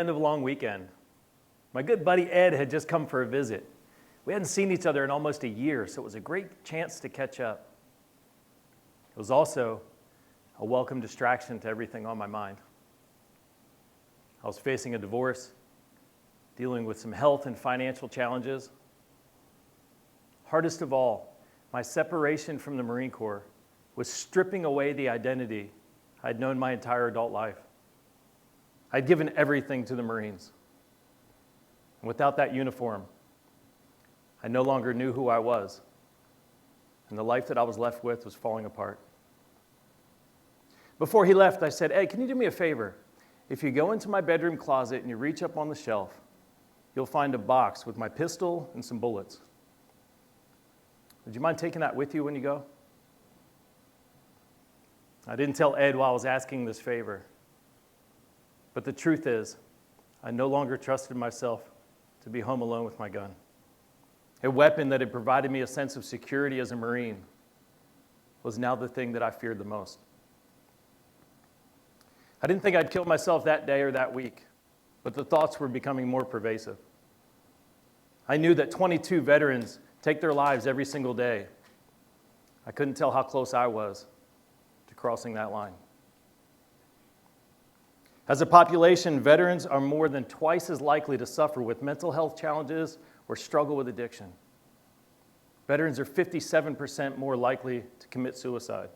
end of a long weekend. My good buddy Ed had just come for a visit. We hadn't seen each other in almost a year, so it was a great chance to catch up. It was also a welcome distraction to everything on my mind. I was facing a divorce, dealing with some health and financial challenges. Hardest of all, my separation from the Marine Corps was stripping away the identity I'd known my entire adult life. I'd given everything to the Marines. And without that uniform, I no longer knew who I was, and the life that I was left with was falling apart. Before he left, I said, "Hey, can you do me a favor? If you go into my bedroom closet and you reach up on the shelf, you'll find a box with my pistol and some bullets. Would you mind taking that with you when you go?" I didn't tell Ed while I was asking this favor, but the truth is, I no longer trusted myself to be home alone with my gun. A weapon that had provided me a sense of security as a Marine was now the thing that I feared the most. I didn't think I'd kill myself that day or that week, but the thoughts were becoming more pervasive. I knew that 22 veterans take their lives every single day. I couldn't tell how close I was to crossing that line. As a population, veterans are more than twice as likely to suffer with mental health challenges or struggle with addiction. Veterans are 57% more likely to commit suicide.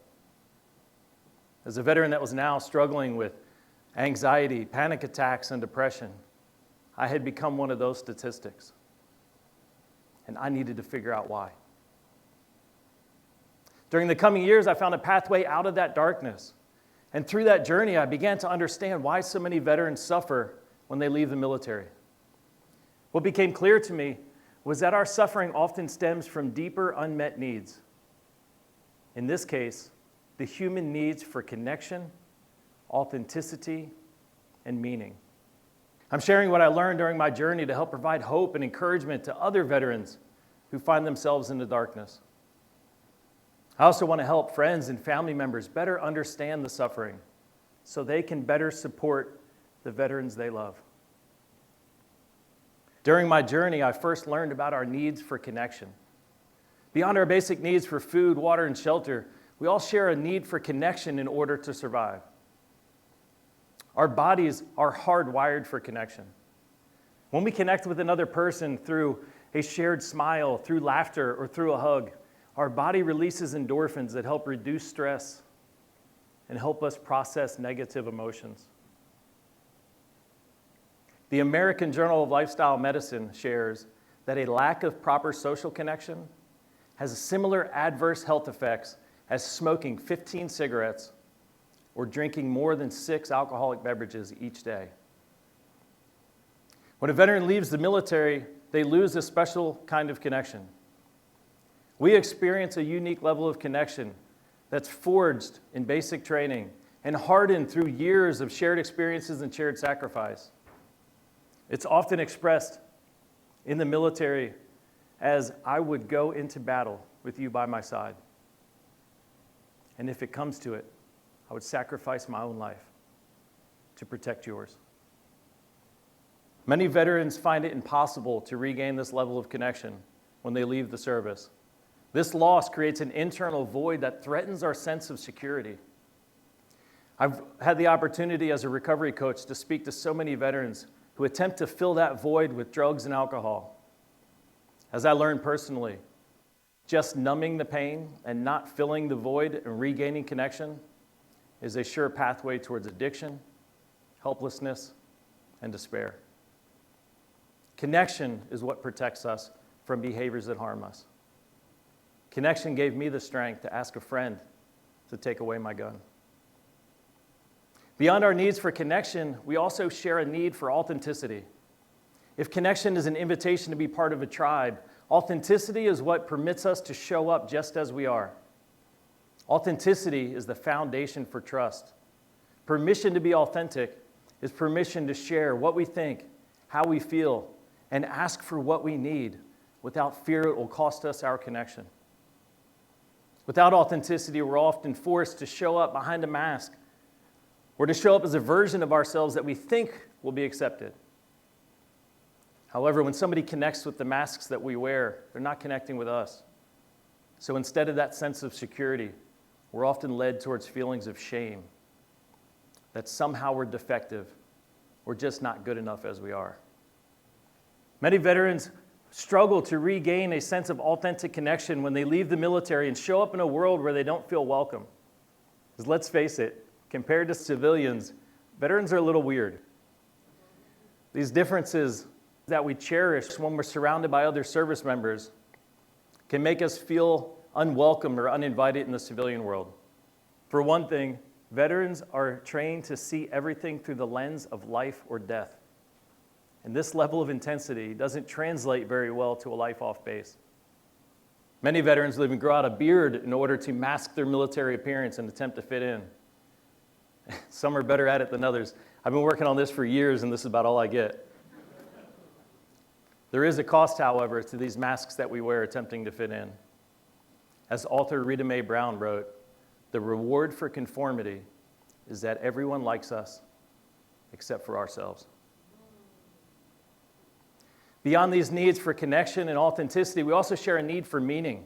As a veteran that was now struggling with anxiety, panic attacks, and depression, I had become one of those statistics. And I needed to figure out why. During the coming years, I found a pathway out of that darkness. And through that journey, I began to understand why so many veterans suffer when they leave the military. What became clear to me was that our suffering often stems from deeper unmet needs. In this case, the human needs for connection, authenticity, and meaning. I'm sharing what I learned during my journey to help provide hope and encouragement to other veterans who find themselves in the darkness. I also want to help friends and family members better understand the suffering so they can better support the veterans they love. During my journey, I first learned about our needs for connection. Beyond our basic needs for food, water, and shelter, we all share a need for connection in order to survive. Our bodies are hardwired for connection. When we connect with another person through a shared smile, through laughter, or through a hug, our body releases endorphins that help reduce stress and help us process negative emotions. The American Journal of Lifestyle Medicine shares that a lack of proper social connection has similar adverse health effects as smoking 15 cigarettes or drinking more than 6 alcoholic beverages each day. When a veteran leaves the military, they lose a special kind of connection. We experience a unique level of connection that's forged in basic training and hardened through years of shared experiences and shared sacrifice. It's often expressed in the military as, "I would go into battle with you by my side. And if it comes to it, I would sacrifice my own life to protect yours." Many veterans find it impossible to regain this level of connection when they leave the service. This loss creates an internal void that threatens our sense of security. I've had the opportunity as a recovery coach to speak to so many veterans who attempt to fill that void with drugs and alcohol. As I learned personally, just numbing the pain and not filling the void and regaining connection is a sure pathway towards addiction, helplessness, and despair. Connection is what protects us from behaviors that harm us. Connection gave me the strength to ask a friend to take away my gun. Beyond our needs for connection, we also share a need for authenticity. If connection is an invitation to be part of a tribe, authenticity is what permits us to show up just as we are. Authenticity is the foundation for trust. Permission to be authentic is permission to share what we think, how we feel, and ask for what we need without fear it will cost us our connection. Without authenticity, we're often forced to show up behind a mask or to show up as a version of ourselves that we think will be accepted. However, when somebody connects with the masks that we wear, they're not connecting with us. So instead of that sense of security, we're often led towards feelings of shame, that somehow we're defective, we're just not good enough as we are. Many veterans struggle to regain a sense of authentic connection when they leave the military and show up in a world where they don't feel welcome. Because let's face it, compared to civilians, veterans are a little weird. These differences that we cherish when we're surrounded by other service members can make us feel unwelcome or uninvited in the civilian world. For one thing, veterans are trained to see everything through the lens of life or death. And this level of intensity doesn't translate very well to a life off base. Many veterans will even grow out a beard in order to mask their military appearance and attempt to fit in. Some are better at it than others. I've been working on this for years, and this is about all I get. There is a cost, however, to these masks that we wear attempting to fit in. As author Rita Mae Brown wrote, the reward for conformity is that everyone likes us except for ourselves. Beyond these needs for connection and authenticity, we also share a need for meaning.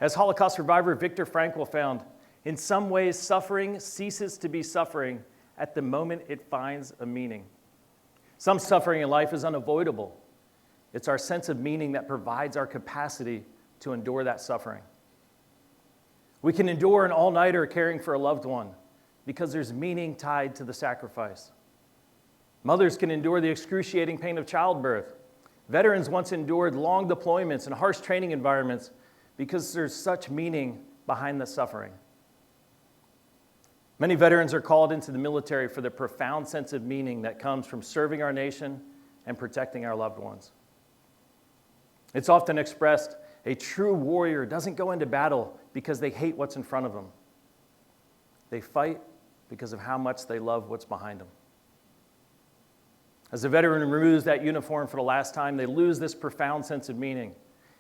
As Holocaust survivor Viktor Frankl found, in some ways, suffering ceases to be suffering at the moment it finds a meaning. Some suffering in life is unavoidable. It's our sense of meaning that provides our capacity to endure that suffering. We can endure an all-nighter caring for a loved one because there's meaning tied to the sacrifice. Mothers can endure the excruciating pain of childbirth. Veterans once endured long deployments and harsh training environments because there's such meaning behind the suffering. Many veterans are called into the military for the profound sense of meaning that comes from serving our nation and protecting our loved ones. It's often expressed, a true warrior doesn't go into battle because they hate what's in front of them. They fight because of how much they love what's behind them. As a veteran removes that uniform for the last time, they lose this profound sense of meaning.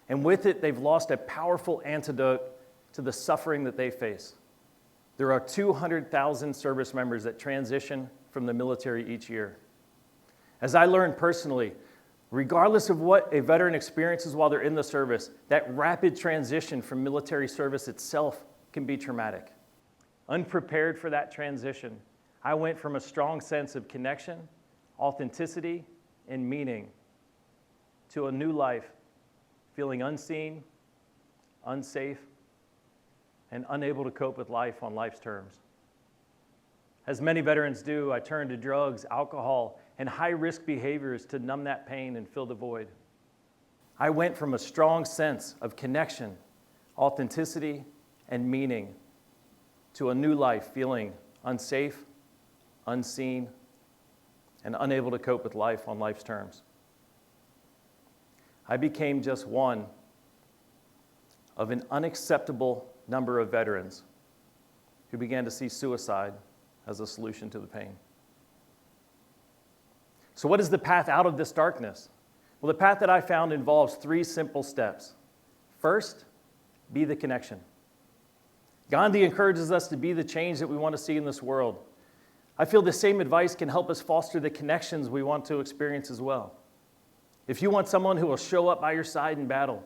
And with it, they've lost a powerful antidote to the suffering that they face. There are 200,000 service members that transition from the military each year. As I learned personally, regardless of what a veteran experiences while they're in the service, that rapid transition from military service itself can be traumatic. Unprepared for that transition, I went from a strong sense of connection, authenticity, and meaning to a new life, feeling unseen, unsafe, and unable to cope with life on life's terms. As many veterans do, I turned to drugs, alcohol, and high-risk behaviors to numb that pain and fill the void. I went from a strong sense of connection, authenticity, and meaning to a new life feeling unsafe, unseen, and unable to cope with life on life's terms. I became just one of an unacceptable number of veterans who began to see suicide as a solution to the pain. So what is the path out of this darkness? Well, the path that I found involves 3 simple steps. First, be the connection. Gandhi encourages us to be the change that we want to see in this world. I feel the same advice can help us foster the connections we want to experience as well. If you want someone who will show up by your side in battle,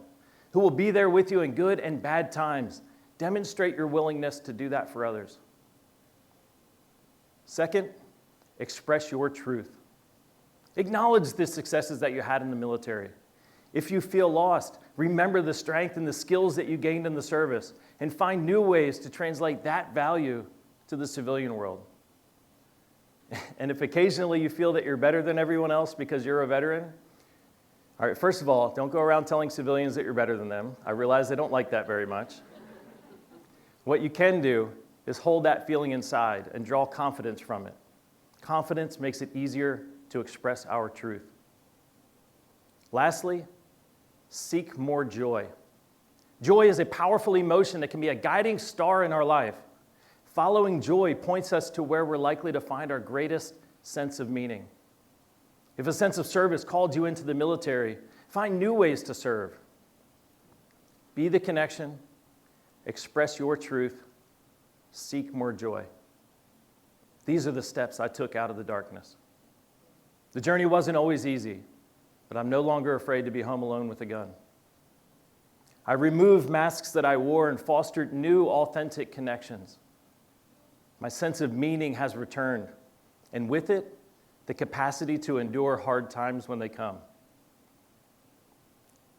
who will be there with you in good and bad times, demonstrate your willingness to do that for others. Second, express your truth. Acknowledge the successes that you had in the military. If you feel lost, remember the strength and the skills that you gained in the service and find new ways to translate that value to the civilian world. And if occasionally you feel that you're better than everyone else because you're a veteran, all right, first of all, don't go around telling civilians that you're better than them. I realize they don't like that very much. What you can do is hold that feeling inside and draw confidence from it. Confidence makes it easier to express our truth. Lastly, seek more joy. Joy is a powerful emotion that can be a guiding star in our life. Following joy points us to where we're likely to find our greatest sense of meaning. If a sense of service called you into the military, find new ways to serve. Be the connection, express your truth, seek more joy. These are the steps I took out of the darkness. The journey wasn't always easy, but I'm no longer afraid to be home alone with a gun. I removed masks that I wore and fostered new, authentic connections. My sense of meaning has returned, and with it, the capacity to endure hard times when they come.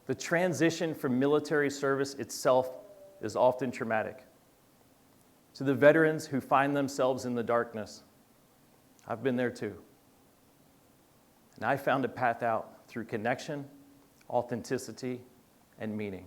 The transition from military service itself is often traumatic. To the veterans who find themselves in the darkness, I've been there too. And I found a path out through connection, authenticity, and meaning.